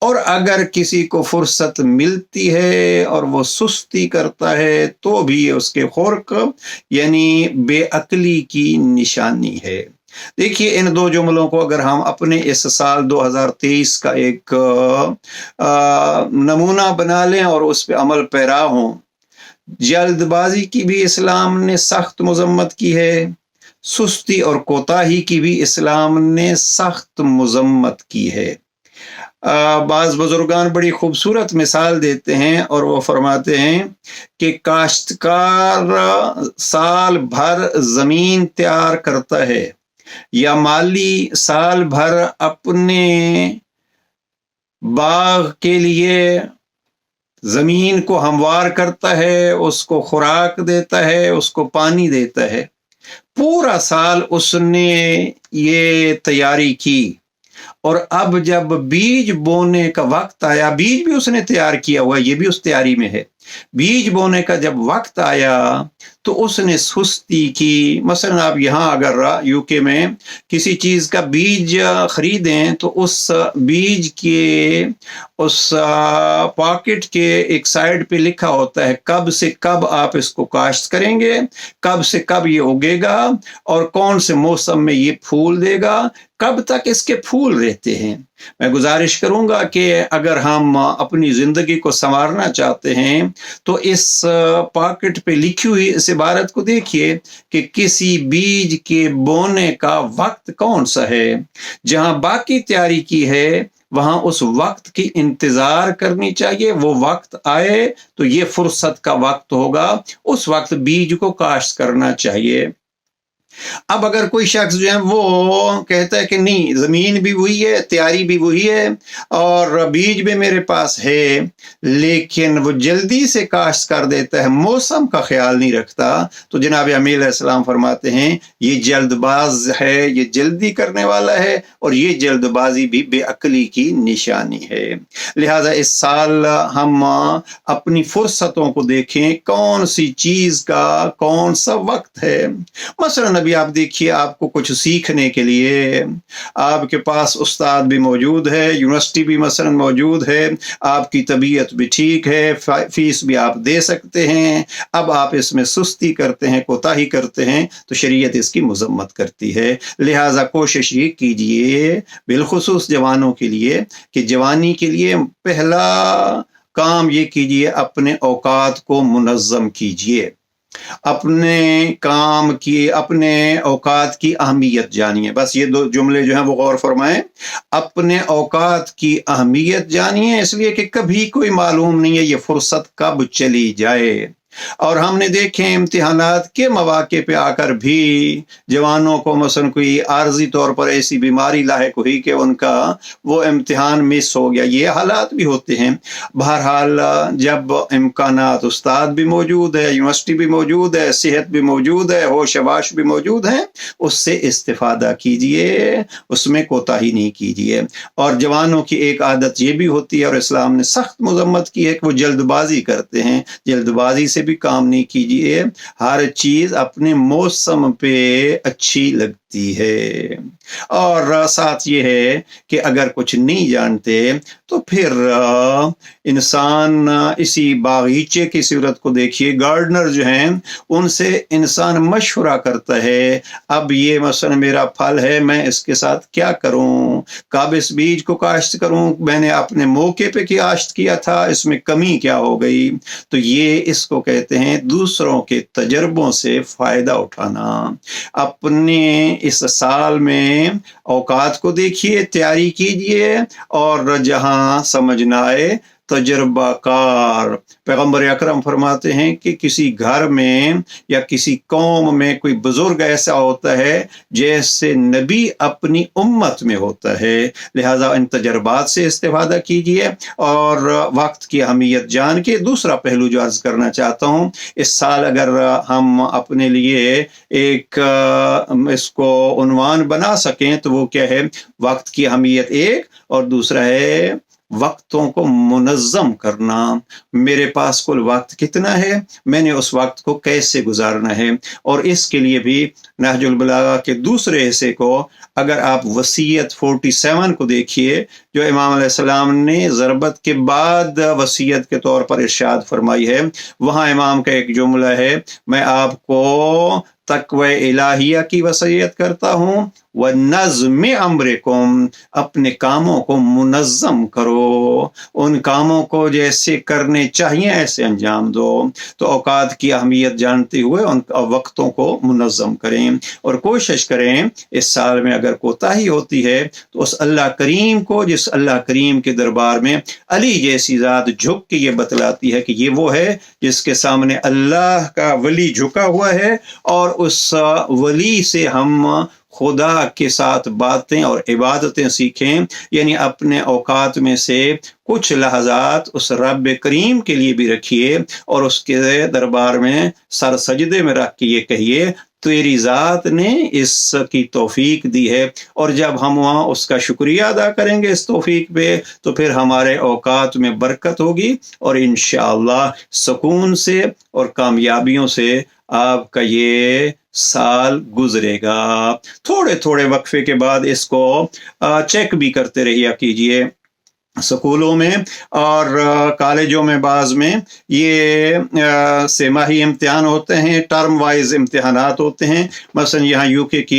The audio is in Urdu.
اور اگر کسی کو فرصت ملتی ہے اور وہ سستی کرتا ہے تو بھی یہ اس کے خرق یعنی بے عقلی کی نشانی ہے۔ دیکھیے ان دو جملوں کو اگر ہم اپنے اس سال 2023 کا ایک نمونہ بنا لیں اور اس پہ عمل پیرا ہوں، جلد بازی کی بھی اسلام نے سخت مذمت کی ہے، سستی اور کوتاہی کی بھی اسلام نے سخت مذمت کی ہے۔ بعض بزرگان بڑی خوبصورت مثال دیتے ہیں اور وہ فرماتے ہیں کہ کاشتکار سال بھر زمین تیار کرتا ہے یا مالی سال بھر اپنے باغ کے لیے زمین کو ہموار کرتا ہے، اس کو خوراک دیتا ہے، اس کو پانی دیتا ہے، پورا سال اس نے یہ تیاری کی، اور اب جب بیج بونے کا وقت آیا، بیج بھی اس نے تیار کیا ہوا، یہ بھی اس تیاری میں ہے، بیج بونے کا جب وقت آیا تو اس نے سستی کی۔ مثلا آپ یہاں اگر یو کے میں کسی چیز کا بیج خریدیں تو اس بیج کے اس پاکٹ کے ایک سائڈ پہ لکھا ہوتا ہے کب سے کب آپ اس کو کاشت کریں گے، کب سے کب یہ اگے گا، اور کون سے موسم میں یہ پھول دے گا، کب تک اس کے پھول رہتے ہیں۔ میں گزارش کروں گا کہ اگر ہم اپنی زندگی کو سنوارنا چاہتے ہیں تو اس پاکٹ پہ لکھی ہوئی اس عبارت کو دیکھیے کہ کسی بیج کے بونے کا وقت کون سا ہے۔ جہاں باقی تیاری کی ہے وہاں اس وقت کی انتظار کرنی چاہیے، وہ وقت آئے تو یہ فرصت کا وقت ہوگا، اس وقت بیج کو کاشت کرنا چاہیے۔ اب اگر کوئی شخص جو ہے وہ کہتا ہے کہ نہیں، زمین بھی وہی ہے، تیاری بھی وہی ہے، اور بیج بھی میرے پاس ہے، لیکن وہ جلدی سے کاشت کر دیتا ہے، موسم کا خیال نہیں رکھتا، تو جناب امیر علیہ السلام فرماتے ہیں یہ جلد باز ہے، یہ جلدی کرنے والا ہے، اور یہ جلد بازی بھی بے عقلی کی نشانی ہے۔ لہذا اس سال ہم اپنی فرصتوں کو دیکھیں، کون سی چیز کا کون سا وقت ہے۔ مثلا ابھی آپ دیکھیے، آپ کو کچھ سیکھنے کے لیے آپ کے پاس استاد بھی موجود ہے، یونیورسٹی بھی مثلا موجود ہے، آپ کی طبیعت بھی ٹھیک ہے، فیس بھی آپ دے سکتے ہیں، اب آپ اس میں سستی کرتے ہیں، کوتاہی کرتے ہیں تو شریعت اس کی مذمت کرتی ہے۔ لہٰذا کوشش یہ کیجئے بالخصوص جوانوں کے لیے کہ جوانی کے لیے پہلا کام یہ کیجئے اپنے اوقات کو منظم کیجئے، اپنے کام کی، اپنے اوقات کی اہمیت جانیے۔ بس یہ دو جملے جو ہیں وہ غور فرمائیں، اپنے اوقات کی اہمیت جانیے، اس لیے کہ کبھی کوئی معلوم نہیں ہے یہ فرصت کب چلی جائے۔ اور ہم نے دیکھے امتحانات کے مواقع پہ آ کر بھی جوانوں کو مثلا کوئی عارضی طور پر ایسی بیماری لاحق ہوئی کہ ان کا وہ امتحان مس ہو گیا، یہ حالات بھی ہوتے ہیں۔ بہرحال جب امکانات استاد بھی موجود ہے، یونیورسٹی بھی موجود ہے، صحت بھی موجود ہے، ہوش واش بھی موجود ہے، اس سے استفادہ کیجئے، اس میں کوتاہی نہیں کیجئے۔ اور جوانوں کی ایک عادت یہ بھی ہوتی ہے اور اسلام نے سخت مذمت کی ہے کہ وہ جلد بازی کرتے ہیں، جلد بازی سے بھی کام نہیں کیجئے، ہر چیز اپنے موسم پہ اچھی لگتی ہے۔ اور ساتھ یہ ہے کہ اگر کچھ نہیں جانتے تو پھر انسان اسی باغیچے کی صورت کو دیکھیے، گارڈنر جو ہیں ان سے انسان مشورہ کرتا ہے، اب یہ مثلا میرا پھل ہے، میں اس کے ساتھ کیا کروں، کب اس بیج کو کاشت کروں، میں نے اپنے موقع پہ کاشت کیا تھا، اس میں کمی کیا ہو گئی۔ تو یہ اس کو کہتے ہیں دوسروں کے تجربوں سے فائدہ اٹھانا۔ اپنے اس سال میں اوقات کو دیکھیے، تیاری کیجئے، اور جہاں سمجھ نہ آئے تجربہ کار۔ پیغمبر اکرم فرماتے ہیں کہ کسی گھر میں یا کسی قوم میں کوئی بزرگ ایسا ہوتا ہے جیسے نبی اپنی امت میں ہوتا ہے، لہذا ان تجربات سے استفادہ کیجئے اور وقت کی اہمیت جان کے۔ دوسرا پہلو جو عرض کرنا چاہتا ہوں، اس سال اگر ہم اپنے لیے ایک اس کو عنوان بنا سکیں تو وہ کیا ہے؟ وقت کی اہمیت ایک، اور دوسرا ہے وقتوں کو منظم کرنا، میرے پاس کل وقت کتنا ہے، میں نے اس وقت کو کیسے گزارنا ہے۔ اور اس کے لیے بھی نہج البلاغہ کے دوسرے حصے کو اگر آپ وصیت 47 کو دیکھیے جو امام علیہ السلام نے ضربت کے بعد وصیت کے طور پر ارشاد فرمائی ہے، وہاں امام کا ایک جملہ ہے، میں آپ کو تقوی الہیہ کی وصیت کرتا ہوں، وَنَظْمِ أَمْرِكُمْ، اپنے کاموں کو منظم کرو، ان کاموں کو جیسے کرنے چاہیے ایسے انجام دو۔ تو اوقات کی اہمیت جانتے ہوئے ان وقتوں کو منظم کریں اور کوشش کریں اس سال میں اگر کوتاہی ہوتی ہے تو اس اللہ کریم کو، جس اللہ کریم کے دربار میں علی جیسی ذات جھک کے یہ بتلاتی ہے کہ یہ وہ ہے جس کے سامنے اللہ کا ولی جھکا ہوا ہے، اور اس ولی سے ہم خدا کے ساتھ باتیں اور عبادتیں سیکھیں، یعنی اپنے اوقات میں سے کچھ لحظات اس رب کریم کے لیے بھی رکھیے اور اس کے دربار میں سر سجدے میں رکھ کے یہ کہیے تیری ذات نے اس کی توفیق دی ہے، اور جب ہم وہاں اس کا شکریہ ادا کریں گے اس توفیق پہ تو پھر ہمارے اوقات میں برکت ہوگی اور انشاءاللہ سکون سے اور کامیابیوں سے آپ کا یہ سال گزرے گا۔ تھوڑے تھوڑے وقفے کے بعد اس کو چیک بھی کرتے رہیا کیجئے۔ سکولوں میں اور کالجوں میں بعض میں یہ سہ ماہی امتحان ہوتے ہیں، ٹرم وائز امتحانات ہوتے ہیں، مثلا یہاں UK کی